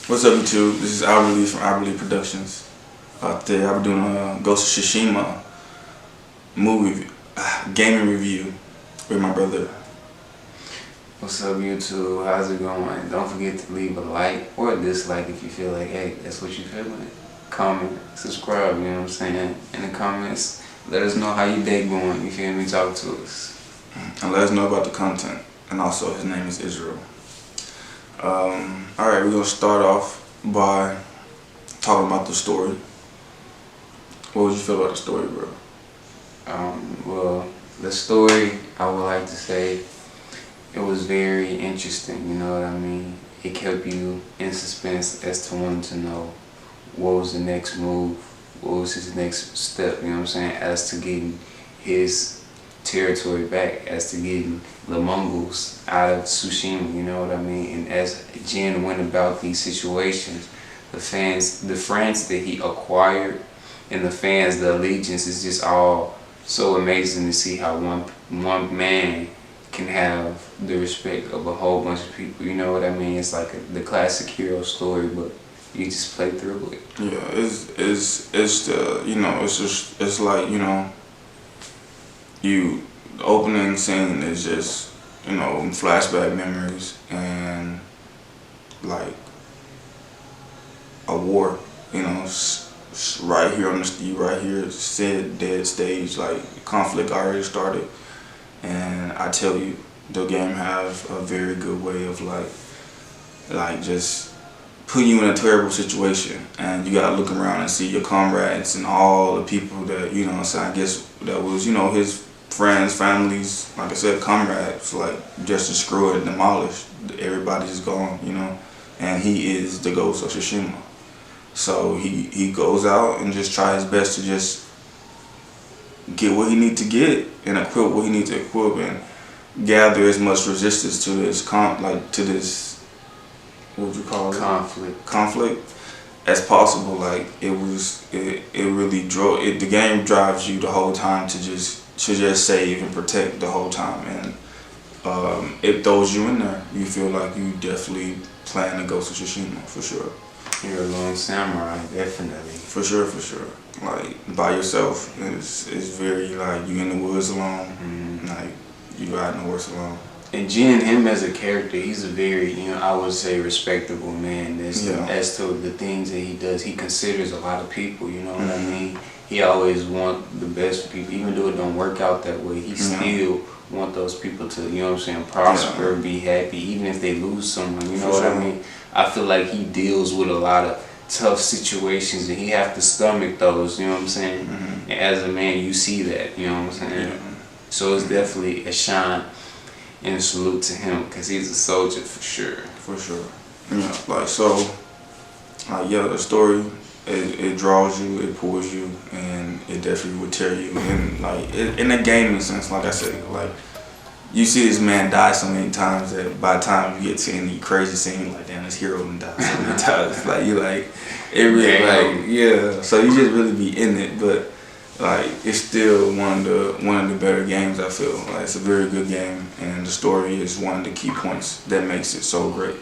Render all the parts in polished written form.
What's up, YouTube? This is Alberly from Alberly Productions. Today I'll be doing a Ghost of Tsushima movie gaming review with my brother. What's up, YouTube? How's it going? Don't forget to leave a like or a dislike if you feel like, hey, that's what you're feeling. Comment, subscribe, you know what I'm saying? In the comments, let us know how your day going, you feel me? Talk to us. And let us know about the content. And also, his name is Israel. Alright, we're going to start off by talking about the story. What would you feel about the story, bro? Well, the story, I would like to say, it was very interesting, you know what I mean? It kept you in suspense as to wanting to know what was the next move, what was his next step, you know what I'm saying, as to getting his territory back, as to getting the Mongols out of Tsushima, you know what I mean? And as Jin went about these situations, the friends that he acquired and the allegiance is just all so amazing to see how one man can have the respect of a whole bunch of people, you know what I mean? It's like the classic hero story, but you just play through it. Yeah, it's the, you know, it's like, you know, the opening scene is just, you know, flashback memories and like a war, you know, right here on right here, said dead stage, like conflict already started. And I tell you, the game have a very good way of like just putting you in a terrible situation, and you gotta look around and see your comrades and all the people that, you know, so I guess that was, you know, his friends, families, like I said, comrades, like just destroyed, demolished. Everybody's gone, you know, and he is the Ghost of Tsushima. So he goes out and just tries his best to just get what he needs to get and equip what he needs to equip and gather as much resistance to this what would you call it? Conflict as possible. Like it really drove it. The game drives you the whole time to just save and protect the whole time, and it throws you in there. You feel like you definitely playing the Ghost of Tsushima for sure. You're a lone samurai, definitely. For sure. Like by yourself, it's very like you in the woods alone, like you riding the horse alone. And Jin, him as a character, he's a very, you know, I would say respectable man. As to the things that he does, he considers a lot of people, you know what I mean? He always want the best for people, even though it don't work out that way. He still want those people to, you know what I'm saying, prosper, be happy, even if they lose someone, you know what I mean? I feel like he deals with a lot of tough situations and he have to stomach those, you know what I'm saying? And as a man, you see that, you know what I'm saying? So it's definitely a shine and a salute to him, because he's a soldier for sure. For sure. Yeah, like so, yeah, the story, it draws you, it pulls you, and it definitely would tear you. And like in a gaming sense, like I said, like you see this man die so many times that by the time you get to any crazy scene, like damn, this hero done died so many times. Like you like it really like yeah. So you just really be in it, but like it's still one of the better games. I feel like it's a very good game, and the story is one of the key points that makes it so great.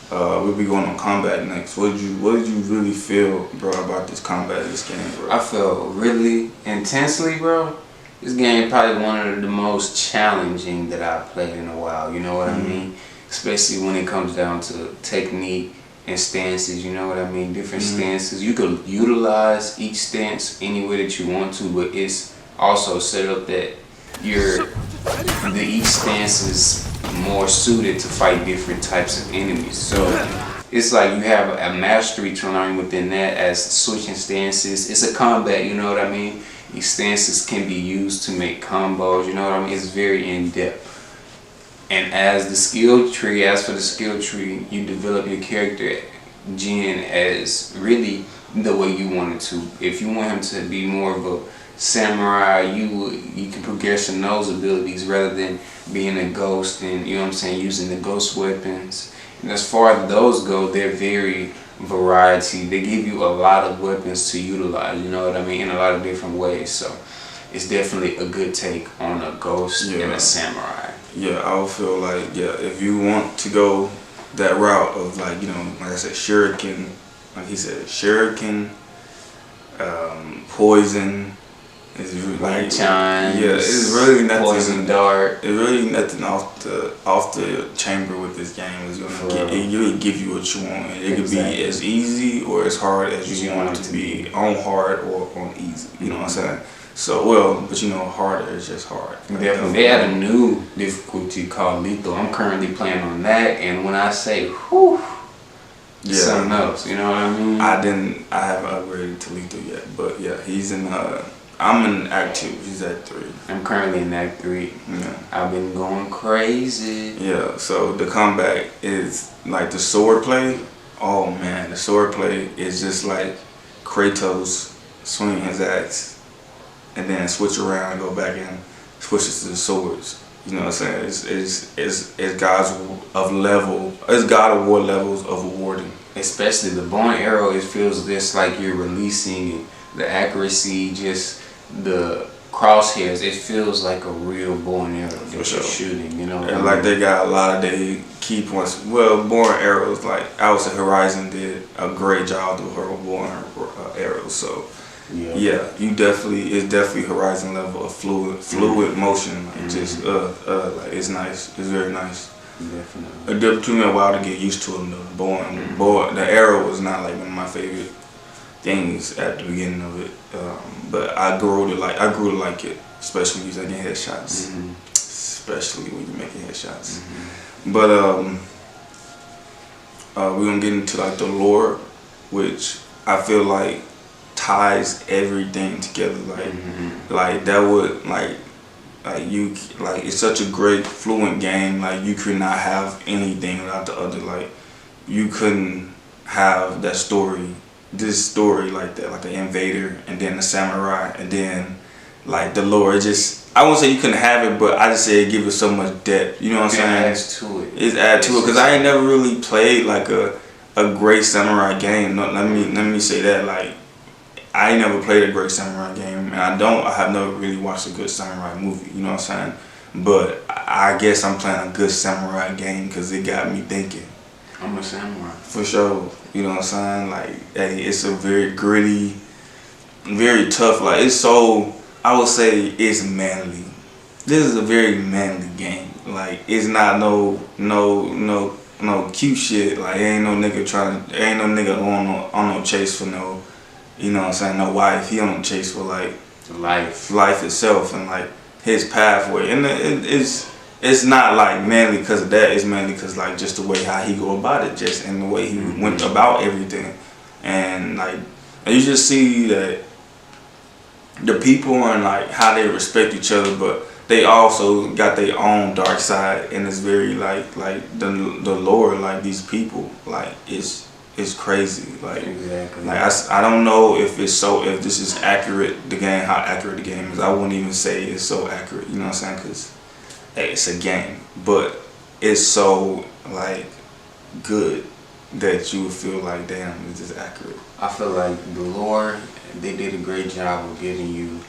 We'll be going on combat next. What did you really feel, bro, about this combat of this game, bro? I felt really intensely, bro. This game probably one of the most challenging that I've played in a while. You know what I mean? Especially when it comes down to technique and stances, you know what I mean? Different stances. You could utilize each stance any way that you want to, but it's also set up that each stance is more suited to fight different types of enemies. So it's like you have a mastery to learn within that as switching stances. It's a combat, you know what I mean? These stances can be used to make combos, you know what I mean? It's very in-depth. And as for the skill tree, you develop your character, Jin, as really the way you want it to. If you want him to be more of a samurai, you can progress in those abilities rather than being a ghost and, you know what I'm saying, using the ghost weapons. And as far as those go, they're very variety. They give you a lot of weapons to utilize, you know what I mean, in a lot of different ways. So it's definitely a good take on a ghost and a samurai. Yeah, I would feel like, yeah, if you want to go that route of like, you know, like I said, shuriken, like he said, shuriken, poison. It's really like, chimes, yeah, it's really nothing. Poison dart. It's really nothing off the chamber with this game. Is gonna it really give you what you want. And it could be as easy or as hard as you want it to be, on hard or on easy. You know what I'm saying? So but you know, harder is just hard. Definitely. They had a new difficulty called lethal. I'm currently playing on that, and when I say whew, something else, you know what I mean? I haven't upgraded to lethal yet, but yeah, he's in I'm in Act 2, he's at 3. I'm currently in Act 3. Yeah. I've been going crazy. Yeah, so the combat is like the sword play. Oh man, the sword play is just like Kratos swinging his axe and then switch around and go back and switches to the swords. You know what I'm saying? It's God of War levels of awarding. Especially the bow and arrow, it feels just like you're releasing the accuracy, just the crosshairs. It feels like a real bow and arrow that you're shooting, you know. And like they got a lot of their key points. Well, bow and arrows, like I would say Horizon did a great job with her bow and arrows. So yeah, it's definitely Horizon level of fluid motion. Like just like it's nice. It's very nice. Definitely. It took me a while to get used to them though. The arrow was not like one of my favorite things at the beginning of it, but I grew to like it, especially when you're making headshots. Especially when you're making headshots. But we're gonna get into like the lore, which I feel like ties everything together. Like that would like it's such a great fluent game. Like you could not have anything without the other. Like you couldn't have that story. This story like that, like the invader and then the samurai and then like the lore. I won't say you couldn't have it, but I just say it gives it so much depth. You know what I'm saying? It adds to it. It adds to it because I ain't never really played like a great samurai game. No, let me say that, like I ain't never played a great samurai game, and I have never really watched a good samurai movie. You know what I'm saying? But I guess I'm playing a good samurai game because it got me thinking. I'm a samurai. For sure. You know what I'm saying? Like, hey, it's a very gritty, very tough. Like, it's so, I would say it's manly. This is a very manly game. Like, it's not no cute shit. Like, ain't no nigga on no chase for no, you know what I'm saying, no wife. He on no chase for like life itself and like his pathway. And it's not like manly because of that. It's mainly because like just the way how he go about it, just and the way he went about everything, and like you just see that the people and like how they respect each other, but they also got their own dark side, and it's very like the lore, like these people, like it's crazy. Like exactly. Like I don't know if this is accurate, the game, how accurate the game is. I wouldn't even say it's so accurate. You know what I'm saying? Because hey, it's a game, but it's so like good that you would feel like, damn, is this accurate? I feel like the lore, they did a great job of giving you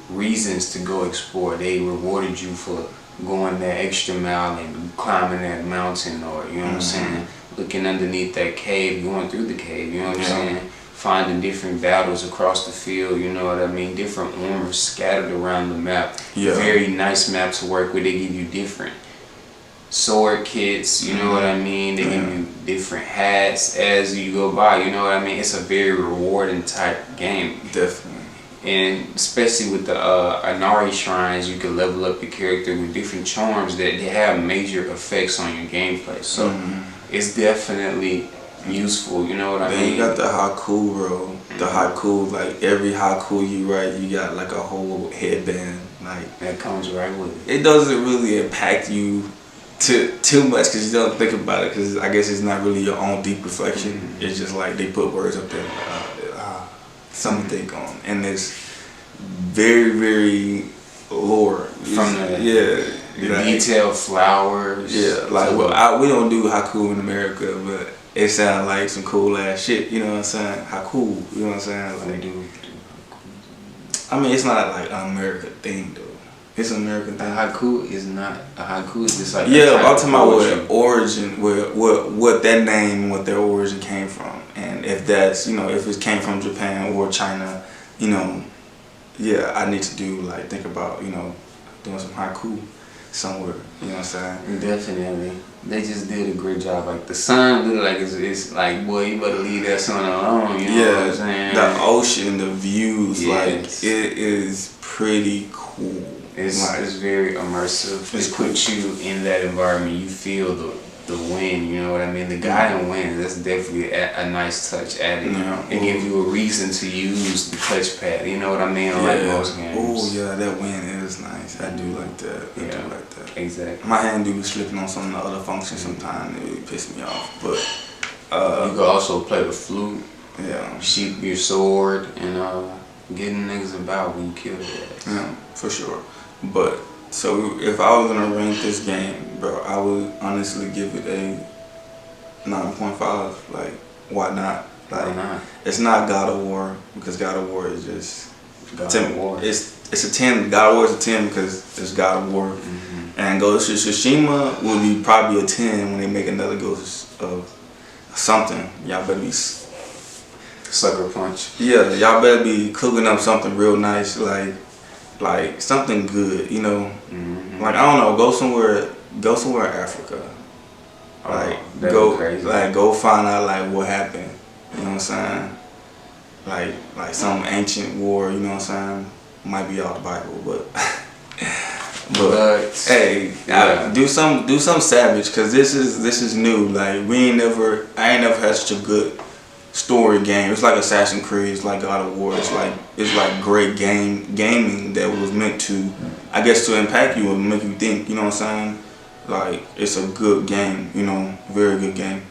reasons to go explore. They rewarded you for going that extra mile and climbing that mountain, or you know what I'm saying, looking underneath that cave, going through the cave, you know what I'm saying, finding different battles across the field, you know what I mean, different armors scattered around the map. Very nice map to work with. They give you different sword kits, you know what I mean, they give you different hats as you go by, you know what I mean. It's a very rewarding type game. Definitely. And especially with the Inari shrines, you can level up your character with different charms that they have major effects on your gameplay. So it's definitely useful, you know what I mean? Then you got the haiku, bro. The haiku, like every haiku you write, you got like a whole headband. Like that comes right with it. It doesn't really impact you too much because you don't think about it, because I guess it's not really your own deep reflection. It's just like they put words up there, something to think on, and it's very, very lore from the detailed flowers. Yeah, like we don't do haiku in America, but it sounds like some cool ass shit. You know what I'm saying? Haiku. You know what I'm saying? Like, do. I mean, it's not like an American thing though. It's an American A thing. haiku is not a haiku. Is just like Yeah, but I'm talking about what origin, what that name, what their origin came from, and if that's if it came from Japan or China, you know, yeah, I need to think about doing some haiku somewhere. You know what I'm saying? Definitely, they just did a great job. Like the sun, look like it's like, boy, you better leave that sun alone. You know what I'm saying? The ocean, the views, Yes. it is pretty cool. It's very immersive. It puts you in that environment. You feel the wind. You know what I mean? The guiding wind. That's definitely a nice touch at it. Yeah. It gives you a reason to use the touchpad. You know what I mean? Like most games. Oh yeah, that wind is nice. I do like that. I do like that. Exactly. My hand do be slipping on some of the other functions sometimes. It really piss me off. But you could also play the flute. Yeah. Sheep your sword and getting niggas about when you kill their ass. Yeah, for sure. But so if I was gonna rank this game, bro, I would honestly give it a 9.5. Like, why not? Like, Why not? It's not God of War because God of War is just God of War. It's a 10. God of War is a 10 because it's God of War. Mm-hmm. And Ghost of Tsushima will be probably a 10 when they make another Ghost of something. Y'all better be Sucker Punch. Yeah, y'all better be cooking up something real nice, like something good, Mm-hmm. Like, I don't know, go somewhere in Africa. Like, go find out like what happened. You know what I'm saying? Like some ancient war. You know what I'm saying? Might be out the Bible, but hey, do some savage, cause this is new. Like, I ain't never had such a good story game. It's like Assassin's Creed, it's like God of War, it's like great gaming that was meant to, I guess, to impact you and make you think, you know what I'm saying? Like, it's a good game, very good game.